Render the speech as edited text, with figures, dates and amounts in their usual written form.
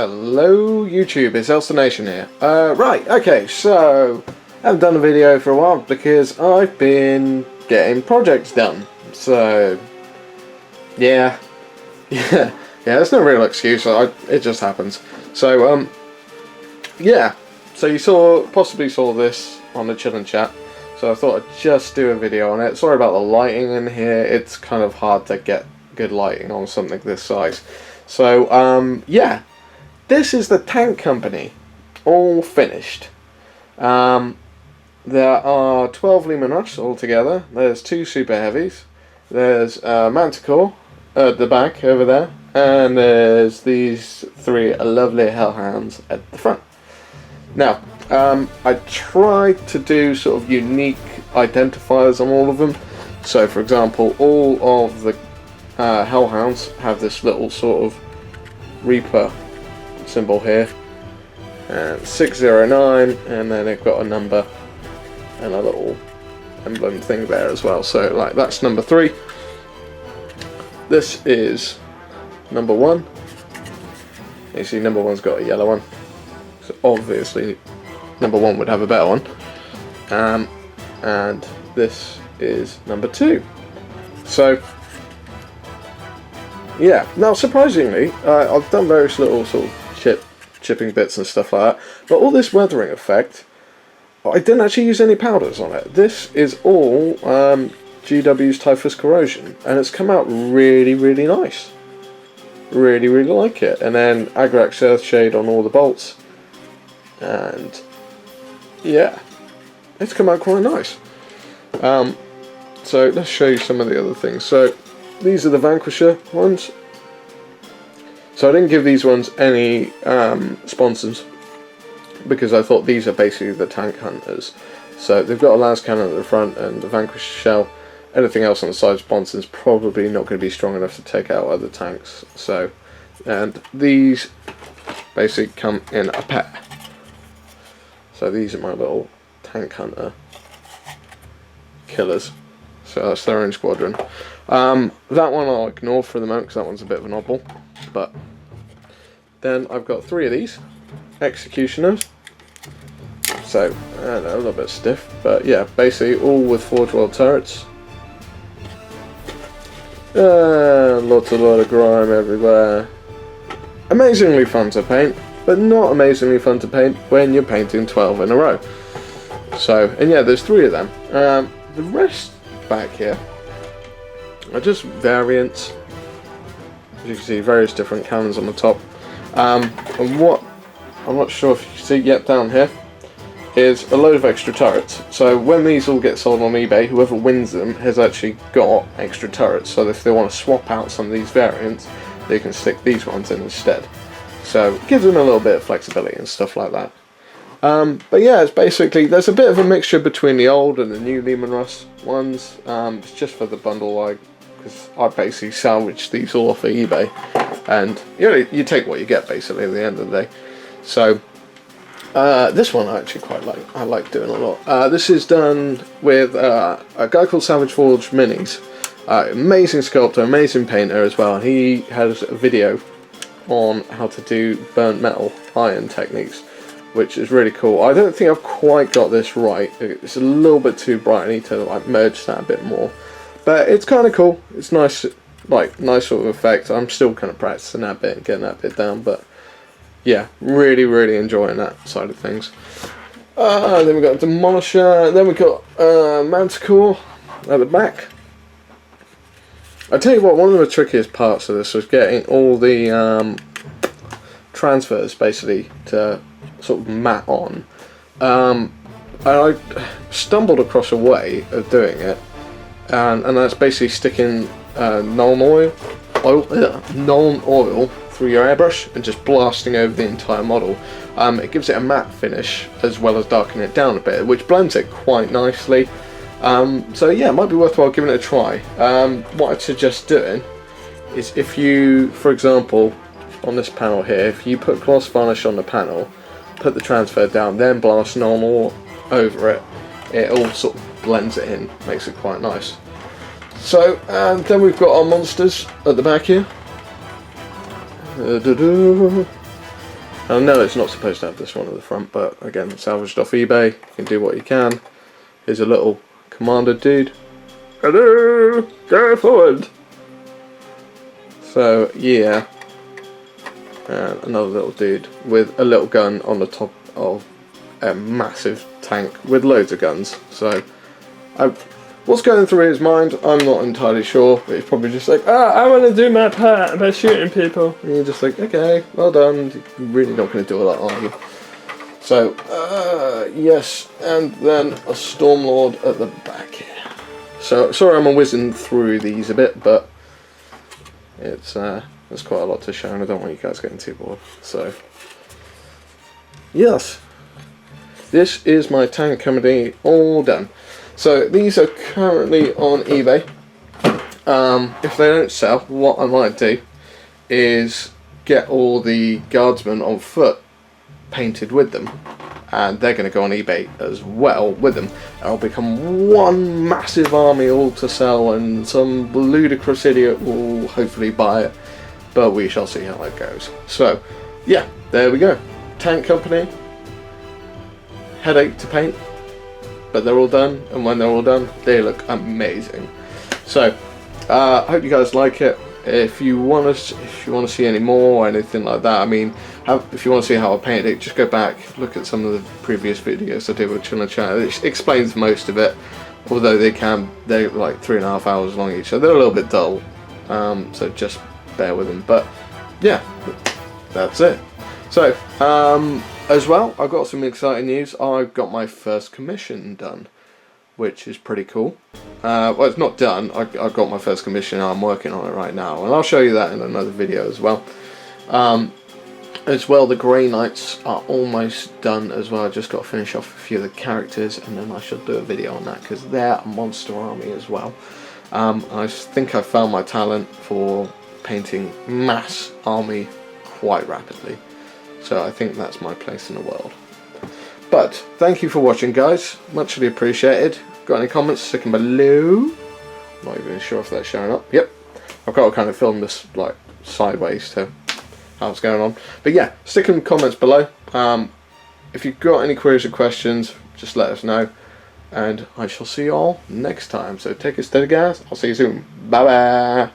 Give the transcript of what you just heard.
Hello YouTube, it's Nation here. Right, okay, so I haven't done a video for a while because I've been getting projects done. So yeah, there's no real excuse. It just happens. So yeah, so you possibly saw this on the Chillin' Chat. So I thought I'd just do a video on it. Sorry about the lighting in here. It's kind of hard to get good lighting on something this size. So yeah. This is the tank company, all finished. There are 12 Lehman Rush altogether. There's 2 Super Heavies. There's Manta at the back over there. And there's these 3 lovely Hellhounds at the front. Now, I tried to do sort of unique identifiers on all of them. So, for example, all of the Hellhounds have this little sort of Reaper symbol here, and 609, and then they've got a number and a little emblem thing there as well. So like that's number 3. This is number 1. You see number 1's got a yellow one, so obviously number 1 would have a better one. And this is number 2. So yeah, now surprisingly, I've done various little sort of chipping bits and stuff like that, but all this weathering effect, I didn't actually use any powders on it. This is all GW's Typhus Corrosion, and it's come out really, really nice. Really, really like it. And then Agrax Earthshade on all the bolts, and yeah, it's come out quite nice. So let's show you some of the other things. So these are the Vanquisher ones. So I didn't give these ones any sponsons because I thought these are basically the tank hunters. So they've got a las cannon at the front and the Vanquisher shell. Anything else on the side sponsons probably not going to be strong enough to take out other tanks. So, and these basically come in a pair. So these are my little tank hunter killers. So that's their own squadron. That one I'll ignore for the moment because that one's a bit of an oddball. But then I've got 3 of these Executioners. So I don't know, a little bit stiff, but yeah, basically all with Forge World turrets. Lots of grime everywhere. Amazingly fun to paint, but not amazingly fun to paint when you're painting 12 in a row. So, and yeah, there's 3 of them. The rest back here are just variants. As you can see, various different cannons on the top. And what I'm not sure if you can see yet down here is a load of extra turrets. So when these all get sold on eBay, whoever wins them has actually got extra turrets. So if they want to swap out some of these variants, they can stick these ones in instead. So it gives them a little bit of flexibility and stuff like that. But yeah, it's basically, there's a bit of a mixture between the old and the new Lehman Rush ones. It's just for the bundle, because I basically salvaged these all off of eBay, and you take what you get basically at the end of the day. So this one I actually quite like. I like doing a lot. This is done with a guy called Savage Forge Minis. Amazing sculptor, amazing painter as well. He has a video on how to do burnt metal iron techniques, which is really cool. I don't think I've quite got this right. It's a little bit too bright. I need to merge that a bit more. But it's kind of cool. It's nice, nice sort of effect. I'm still kind of practicing that bit and getting that bit down. But yeah, really, really enjoying that side of things. Then we've got Demolisher. Then we've got Manticore at the back. I tell you what, one of the trickiest parts of this was getting all the transfers basically to sort of mat on. And I stumbled across a way of doing it. And that's basically sticking Nuln oil through your airbrush and just blasting over the entire model. It gives it a matte finish as well as darkening it down a bit, which blends it quite nicely. So yeah, it might be worthwhile giving it a try. What I'd suggest doing is, if you, for example, on this panel here, if you put gloss varnish on the panel, put the transfer down, then blast Nuln oil over it, it all sort of blends it in, makes it quite nice. So, and then we've got our monsters at the back here. I know it's not supposed to have this one at the front, but again, salvaged off eBay. You can do what you can. Here's a little commander dude. Hello, go forward. So yeah, and another little dude with a little gun on the top of a massive tank with loads of guns. So what's going through his mind, I'm not entirely sure, but he's probably just like, I want to do my part by shooting people. And you're just like, okay, well done. You're really not going to do a lot, are you? So, yes, and then a Stormlord at the back here. So, sorry I'm whizzing through these a bit, but it's there's quite a lot to show and I don't want you guys getting too bored. So, yes, this is my tank company all done. So these are currently on eBay. If they don't sell, what I might do is get all the guardsmen on foot painted with them, and they're going to go on eBay as well with them. It'll become one massive army all to sell, and some ludicrous idiot will hopefully buy it, but we shall see how it goes. So yeah, there we go. Tank company, headache to paint, but they're all done, and when they're all done, they look amazing. So, hope you guys like it. If you want to see any more or anything like that, I mean, if you want to see how I painted it, just go back, look at some of the previous videos I did with Untitled Chapter. It explains most of it, although they're like 3.5 hours long each, so they're a little bit dull. So just bear with them. But yeah, that's it. So, as well, I've got some exciting news. I've got my first commission done, which is pretty cool. Well, it's not done. I got my first commission. I'm working on it right now, and I'll show you that in another video as well. As well, the Grey Knights are almost done as well. I just got to finish off a few of the characters, and then I should do a video on that because they're a monster army as well. I think I found my talent for painting mass army quite rapidly. So I think that's my place in the world. But thank you for watching, guys. Muchly appreciated. Got any comments? Stick them below. I'm not even sure if that's showing up. Yep. I've got to kind of film this like sideways to how it's going on. But yeah, stick them comments below. If you've got any queries or questions, just let us know. And I shall see you all next time. So take it steady, guys. I'll see you soon. Bye bye.